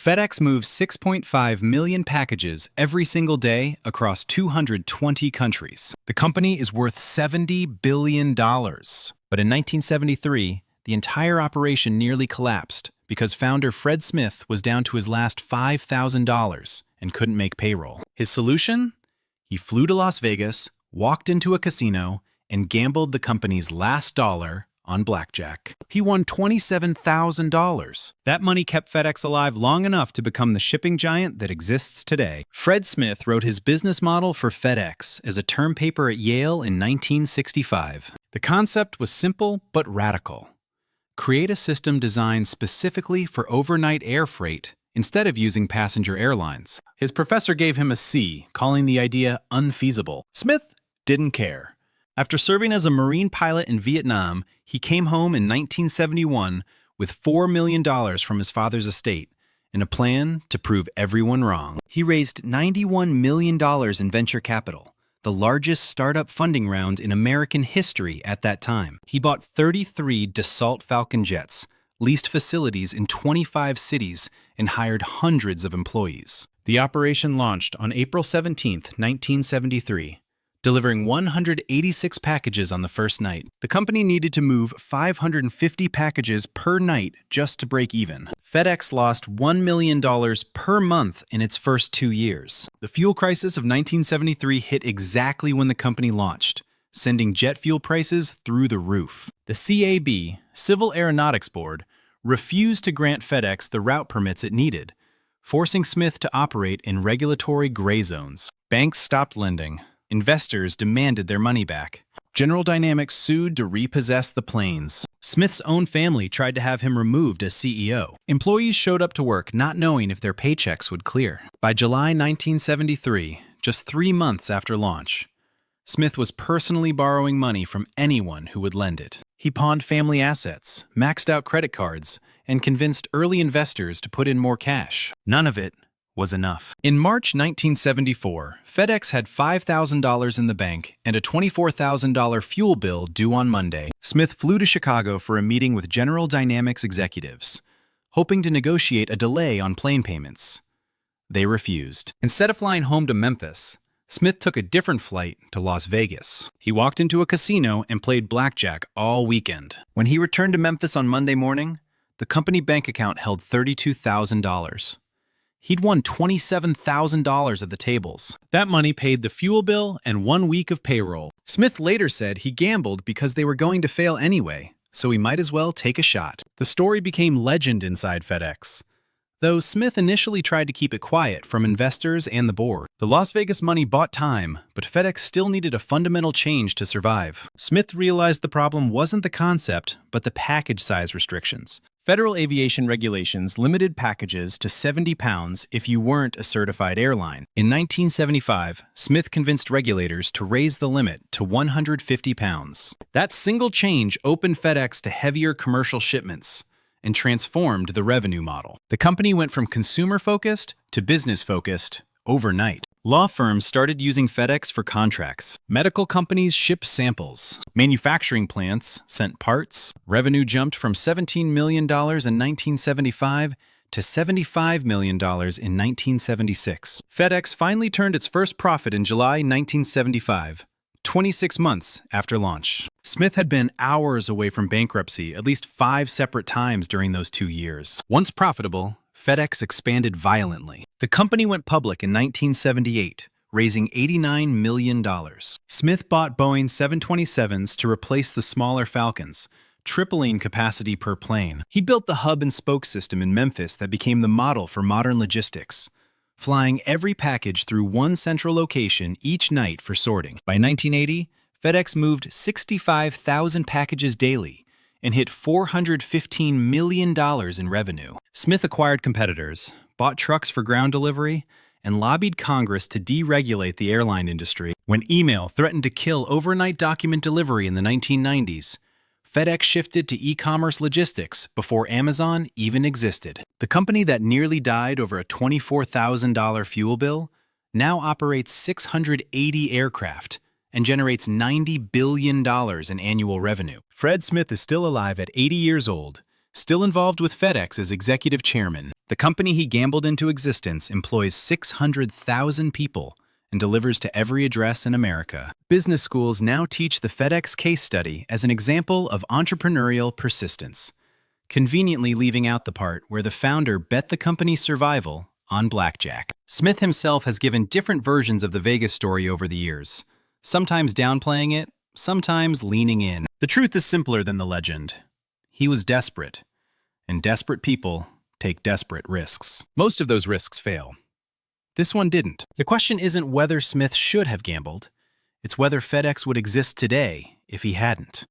FedEx moves 6.5 million packages every single day across 220 countries. The company is worth $70 billion. But in 1973, the entire operation nearly collapsed because founder Fred Smith was down to his last $5,000 and couldn't make payroll. His solution? He flew to Las Vegas, walked into a casino, and gambled the company's last dollar on blackjack. He won $27,000. That money kept FedEx alive long enough to become the shipping giant that exists today. Fred Smith wrote his business model for FedEx as a term paper at Yale in 1965. The concept was simple but radical. Create a system designed specifically for overnight air freight instead of using passenger airlines. His professor gave him a C, calling the idea unfeasible. Smith didn't care. After serving as a Marine pilot in Vietnam, he came home in 1971 with $4 million from his father's estate and a plan to prove everyone wrong. He raised $91 million in venture capital, the largest startup funding round in American history at that time. He bought 33 Dassault Falcon jets, leased facilities in 25 cities, and hired hundreds of employees. The operation launched on April 17, 1973. Delivering 186 packages on the first night. The company needed to move 550 packages per night just to break even. FedEx lost $1 million per month in its first 2 years. The fuel crisis of 1973 hit exactly when the company launched, sending jet fuel prices through the roof. The CAB, Civil Aeronautics Board, refused to grant FedEx the route permits it needed, forcing Smith to operate in regulatory gray zones. Banks stopped lending. Investors demanded their money back. General Dynamics sued to repossess the planes. Smith's own family tried to have him removed as CEO. Employees showed up to work not knowing if their paychecks would clear. By July 1973, just 3 months after launch, Smith was personally borrowing money from anyone who would lend it. He pawned family assets, maxed out credit cards, and convinced early investors to put in more cash. None of it was enough. In March 1974, FedEx had $5,000 in the bank and a $24,000 fuel bill due on Monday. Smith flew to Chicago for a meeting with General Dynamics executives, hoping to negotiate a delay on plane payments. They refused. Instead of flying home to Memphis, Smith took a different flight to Las Vegas. He walked into a casino and played blackjack all weekend. When he returned to Memphis on Monday morning, the company bank account held $32,000. He'd won $27,000 at the tables. That money paid the fuel bill and 1 week of payroll. Smith later said he gambled because they were going to fail anyway, so he might as well take a shot. The story became legend inside FedEx, though Smith initially tried to keep it quiet from investors and the board. The Las Vegas money bought time, but FedEx still needed a fundamental change to survive. Smith realized the problem wasn't the concept, but the package size restrictions. Federal aviation regulations limited packages to 70 pounds if you weren't a certified airline. In 1975, Smith convinced regulators to raise the limit to 150 pounds. That single change opened FedEx to heavier commercial shipments and transformed the revenue model. The company went from consumer-focused to business-focused overnight. Law firms started using FedEx for contracts. Medical companies shipped samples. Manufacturing plants sent parts. Revenue jumped from $17 million in 1975 to $75 million in 1976. FedEx finally turned its first profit in July 1975, 26 months after launch. Smith had been hours away from bankruptcy at least 5 separate times during those 2 years. Once profitable, FedEx expanded violently. The company went public in 1978, raising $89 million. Smith bought Boeing 727s to replace the smaller Falcons, tripling capacity per plane. He built the hub and spoke system in Memphis that became the model for modern logistics, flying every package through one central location each night for sorting. By 1980, FedEx moved 65,000 packages daily and hit $415 million in revenue. Smith acquired competitors, bought trucks for ground delivery, and lobbied Congress to deregulate the airline industry. When email threatened to kill overnight document delivery in the 1990s, FedEx shifted to e-commerce logistics before Amazon even existed. The company that nearly died over a $24,000 fuel bill now operates 680 aircraft and generates $90 billion in annual revenue. Fred Smith is still alive at 80 years old, Still involved with FedEx as executive chairman, the company he gambled into existence employs 600,000 people and delivers to every address in America. Business schools now teach the FedEx case study as an example of entrepreneurial persistence, conveniently leaving out the part where the founder bet the company's survival on blackjack. Smith himself has given different versions of the Vegas story over the years, sometimes downplaying it, sometimes leaning in. The truth is simpler than the legend. He was desperate, and desperate people take desperate risks. Most of those risks fail. This one didn't. The question isn't whether Smith should have gambled, it's whether FedEx would exist today if he hadn't.